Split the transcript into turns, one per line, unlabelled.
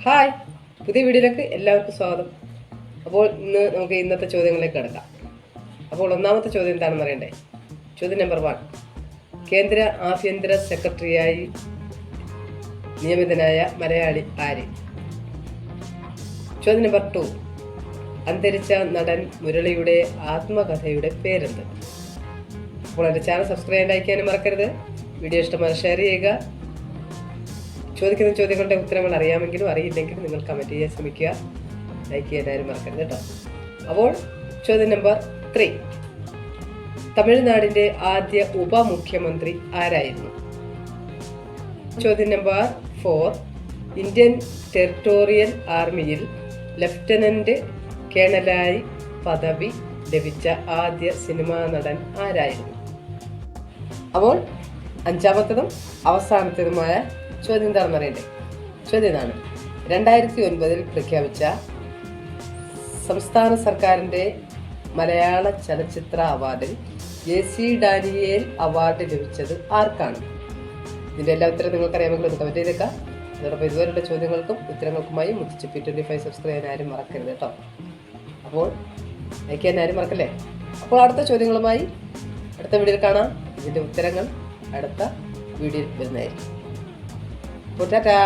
Hi, പുതിയ വീഡിയോയിലേക്ക് എല്ലാവർക്കും സ്വാഗതം. അപ്പോൾ നമുക്ക് ഇന്നത്തെ ചോദ്യങ്ങളിലേക്ക് കിടക്കാം. അപ്പോൾ ഒന്നാമത്തെ ചോദ്യം എന്താണെന്ന് അറിയണ്ടേ? ചോദ്യം നമ്പർ 1, കേന്ദ്ര ആഭ്യന്തര സെക്രട്ടറിയായി നിയമിതനായ മലയാളി ആര്? ചോദ്യം നമ്പർ 2, അന്തരിച്ച നടൻ മുരളിയുടെ ആത്മകഥയുടെ പേരെന്ത്? അപ്പോൾ എൻ്റെ ചാനൽ സബ്സ്ക്രൈബ് ചെയ്യാൻ അയക്കാനും മറക്കരുത്. വീഡിയോ ഇഷ്ടമായി ഷെയർ ചെയ്യുക. ചോദിക്കുന്ന ചോദ്യങ്ങളുടെ ഉത്തരങ്ങൾ അറിയാമെങ്കിലും അറിയില്ലെങ്കിലും നിങ്ങൾ കമൻറ്റ് ചെയ്യാൻ ശ്രമിക്കുക. ലൈക്ക് ചെയ്യാൻ ആരും മറക്കരുത് കേട്ടോ. അപ്പോൾ ചോദ്യം നമ്പർ 3, തമിഴ്നാടിൻ്റെ ആദ്യ ഉപമുഖ്യമന്ത്രി ആരായിരുന്നു? ചോദ്യം നമ്പർ 4, ഇന്ത്യൻ ടെറിട്ടോറിയൽ ആർമിയിൽ ലഫ്റ്റനന്റ് കേണലായി പദവി ലഭിച്ച ആദ്യ സിനിമാ നടൻ ആരായിരുന്നു? അപ്പോൾ അഞ്ചാമത്തതും അവസാനത്തതുമായ ചോദ്യം എന്താണെന്ന് അറിയണ്ടേ? ചോദ്യം ഇതാണ്: 2009 പ്രഖ്യാപിച്ച സംസ്ഥാന സർക്കാരിൻ്റെ മലയാള ചലച്ചിത്ര അവാർഡിൽ JC ഡാനിയേൽ അവാർഡ് ലഭിച്ചത് ആർക്കാണ്? ഇതിൻ്റെ എല്ലാ ഉത്തരം നിങ്ങൾക്കറിയാമെങ്കിൽ ഒന്ന് കമൻറ്റ് ചെയ്തേക്കാം. അതോടൊപ്പം ഇതുവരെയുള്ള ചോദ്യങ്ങൾക്കും ഉത്തരങ്ങൾക്കുമായി മുത്തിച്ച് P25 സബ്സ്ക്രൈബ് ചെയ്യാൻ ആരും മറക്കരുത് കേട്ടോ. അപ്പോൾ ലൈക്ക് ചെയ്യാൻ ആരും മറക്കല്ലേ. അപ്പോൾ അടുത്ത ചോദ്യങ്ങളുമായി അടുത്ത വീഡിയോയിൽ കാണാം. ഇതിൻ്റെ ഉത്തരങ്ങൾ അടുത്ത വീഡിയോയിൽ വരുന്നതായിരിക്കും. ടാറ്റാ.